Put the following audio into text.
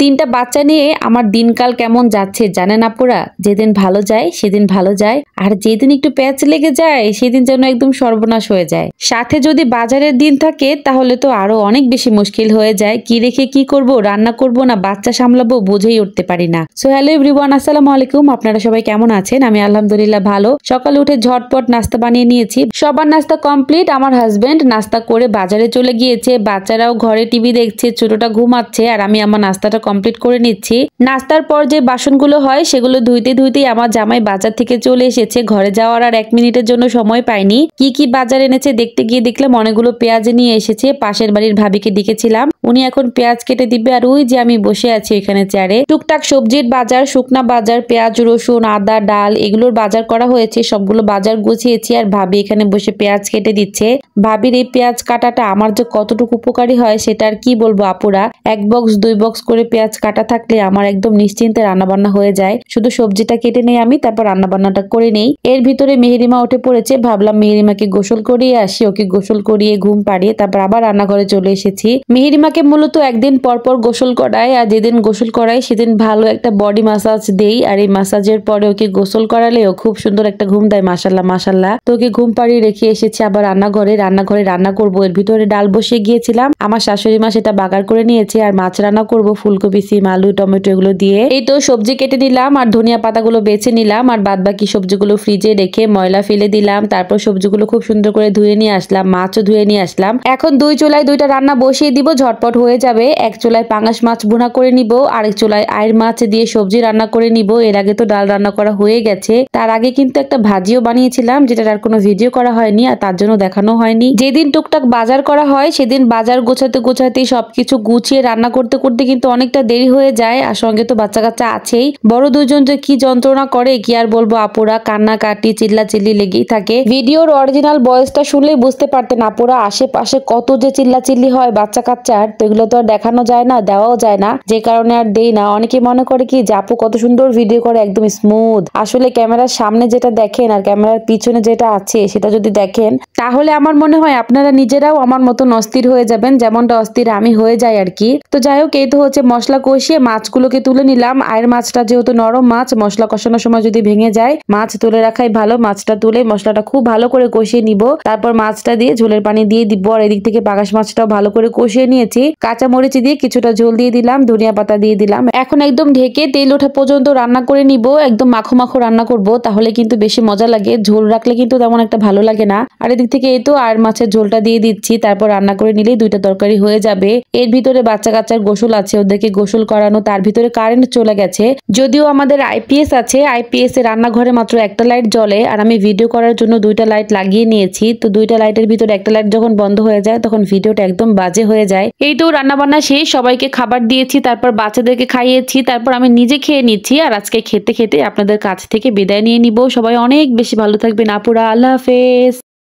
তিনটা বাচ্চা নিয়ে আমার দিনকাল কেমন যাচ্ছে জানেন আপুরা? যেদিন ভালো যায় সেদিন ভালো যায়, আর যেদিন একটু প্যাচ লেগে যায় সেদিন যেন একদম সর্বনাশ হয়ে যায়। সাথে যদি বাজারের দিন থাকে তাহলে তো আরো অনেক বেশি মুশকিল হয়ে যায়। কি রেখে কি করব, রান্না করব না বাচ্চা সামলাবো বুঝেই উঠতে পারি না। সো হ্যালো এভরিওয়ান, আসসালামু আলাইকুম। আপনারা সবাই কেমন আছেন? আমি আলহামদুলিল্লাহ ভালো। সকালে উঠে ঝটপট নাস্তা বানিয়ে নিয়েছি, সবার নাস্তা কমপ্লিট। আমার হাজবেন্ড নাস্তা করে বাজারে চলে গিয়েছে, বাচ্চারাও ঘরে টিভি দেখছে, ছোটটা ঘুমাচ্ছে, আর আমি আমার নাস্তাটা কমপ্লিট করে নিচ্ছি। নাস্তার পর যে বাসনগুলো হয় সেগুলো ধুইতে ধুইতেই আমার জামাই বাজার থেকে চলে এসেছে। ঘরে যাওয়ার আর 1 মিনিটের জন্য সময় পাইনি। কি কি বাজার এনেছে দেখতে গিয়ে দেখলাম অনেকগুলো পেঁয়াজ নিয়ে এসেছে। পাশের বাড়ির ভাবিকে ডেকেছিলাম, উনি এখন পেঁয়াজ কেটে দিবে, আর ওই যে আমি বসে আছি এখানে চেয়ারে। টুকটাক সবজির বাজার, শুকনা বাজার, পেঁয়াজ রসুন আদা ডাল এগুলোর বাজার করা হয়েছে। সবগুলো বাজার গুছিয়েছি, আর ভাবি এখানে বসে পেঁয়াজ কেটে দিচ্ছে। ভাবির এই পেঁয়াজ কাটাটা আমার যে কতটুকু উপকারী হয় সেটা আর কি বলবো আপুরা। 1 বক্স 2 বক্স করে পেঁয়াজ কাটা থাকলে আমার একদম নিশ্চিন্তে রান্নাবান্না হয়ে যায়। শুধু সবজিটা কেটে নেই আমি, তারপর রান্নাবান্নাটা করে নেই। এর ভিতরে মেহেরিমা উঠে পড়েছে, ভাবলাম মেহেরিমাকে গোসল করিয়ে আসি। ওকে গোসল করিয়ে ঘুম পাড়িয়ে তারপর আবার রান্নাঘরে চলে এসেছি। মেহেরিমাকে মূলত একদিন পর পর গোসল করায়, আর যেদিন গোসল করাই সেদিন ভালো একটা বডি মাসাজ দেই, আর এই মাসাজের পরে ওকে গোসল করালে ও খুব সুন্দর একটা ঘুম দেয়। মাশাল্লাহ মাশাল্লাহ। তো ওকে ঘুম পাড়িয়ে রেখে এসেছি আবার রান্নাঘরে রান্না করব। এর ভিতরে ডাল বসিয়ে গিয়েছিলাম, আমার শাশুড়ি মা সেটা বাগার করে নিয়েছে, আর মাছ রান্না করব ফুলকপি সিম আলু টমেটো এগুলো দিয়ে। এই তো সবজি কেটে নিলাম, আর ধনিয়া পাতাগুলো বেছে নিলাম, আর বাদ বাকি সবজিগুলো ফ্রিজে রেখে ময়লা ফেলে দিলাম। তারপর সবজিগুলো খুব সুন্দর করে ধুয়ে নিয়ে আসলাম, মাছও ধুয়ে নিয়ে আসলাম। এখন 2 চুলায় 2টা রান্না বসিয়ে দিব, ঝটপট হয়ে যাবে। এক চুলায় পাঙ্গাস মাছ ভুনা করে নিব, আরেক চুলায় আয়ের মাছ দিয়ে সবজি রান্না করে নিব। এর আগে তো ডাল রান্না করা হয়ে গেছে, তার আগে কিন্তু একটা ভাজিও বানিয়েছিলাম, যেটার আর কোনো ভিডিও করা হয়নি আর তার জন্য দেখানো হয়নি। যেদিন টুকটাক বাজার করা হয় সেদিন বাজার গোছাতে গোছাতে সবকিছু গুছিয়ে রান্না করতে করতে কিন্তু অনেকটা দেরি হয়ে যায়। আর সঙ্গে তো বাচ্চা কাচ্চা আছেই, বড় দুজন যে কি যন্ত্রণা করে কি আর বলবো আপুরা। কান্নাকাটি চিল্লা চিল্লি লেগেই থাকে। ভিডিওর অরিজিনাল ভয়েসটা শুনলেই বুঝতে পারতেন আপুরা আশেপাশে কত যে চিল্লা চিল্লি হয় বাচ্চা কাচ্চার। তো এগুলো তো আর দেখানো যায় না, দেওয়াও যায় না, যে কারণে আর দেই না। অনেকে মনে করে কি যে আপু কত সুন্দর ভিডিও করে, একদম স্মুথ। আসলে ক্যামেরার সামনে যেটা দেখেন আর ক্যামেরার পিছনে যেটা আছে সেটা যদি দেখেন তাহলে আমার মনে হয় আপনারা নিজেরাও আমার মতন অস্থির হয়ে যাবেন, যেমনটা অস্থির আমি হয়ে যাই আর কি। তো যাই হোক, এই তো হচ্ছে মশলা কষিয়ে মাছগুলোকে তুলে নিলাম। আয়ের মাছটা যেহেতু নরম মাছ, মশলা কষানোর সময় যদি ভেঙে যায় মাছ তুলে রাখাই ভালো। মাছটা তুলে মশলাটা খুব ভালো করে কষিয়ে নিব, তারপর মাছটা দিয়ে ঝোলের পানি দিয়ে দিব। আর এদিক থেকে পাঙ্গাস মাছটাও ভালো করে কষিয়ে নিয়েছি, কাঁচা মরিচ দিয়ে কিছুটা ঝোল দিয়ে দিলাম, ধনিয়া পাতা দিয়ে দিলাম। এখন একদম ঢেকে তেল ওঠা পর্যন্ত রান্না করে নিব, একদম মাখো মাখো রান্না করব, তাহলে কিন্তু বেশি মজা লাগে। ঝোল রাখলে কিন্তু তেমন একটা ভালো লাগে না। আর এদিক থেকে এই তো আর মাছের ঝোলটা দিয়ে দিচ্ছি, তারপর রান্না করে নিলেই 2টা তরকারি হয়ে যাবে। এর ভিতরে বাচ্চা কাচ্চার গোসল আছে, ওদেরকে গোসল করানো, তার ভিতরে কারেন্ট চলে গেছে। যদিও আমাদের আইপিএস আছে, আইপিএস এর রান্নাঘরে মাত্র একটা লাইট জ্বলে, আর আমি ভিডিও করার জন্য 2টা লাইট লাগিয়ে নিয়েছি। তো 2টা লাইটের ভিতরে একটা লাইট যখন বন্ধ হয়ে যায় তখন ভিডিওটা একদম বাজে হয়ে যায়। এই তো রান্না বান্না শেষ, সবাইকে খাবার দিয়েছি, তারপর বাচ্চাদেরকে খাইয়েছি, তারপর আমি নিজে খেয়ে নিচ্ছি। আর আজকে খেতে খেতে আপনাদের কাছ থেকে বিদায় নিয়ে নিব। সবাই অনেক বেশি ভালো থাকবেন আপুরা। আল্লাহ হাফেজ।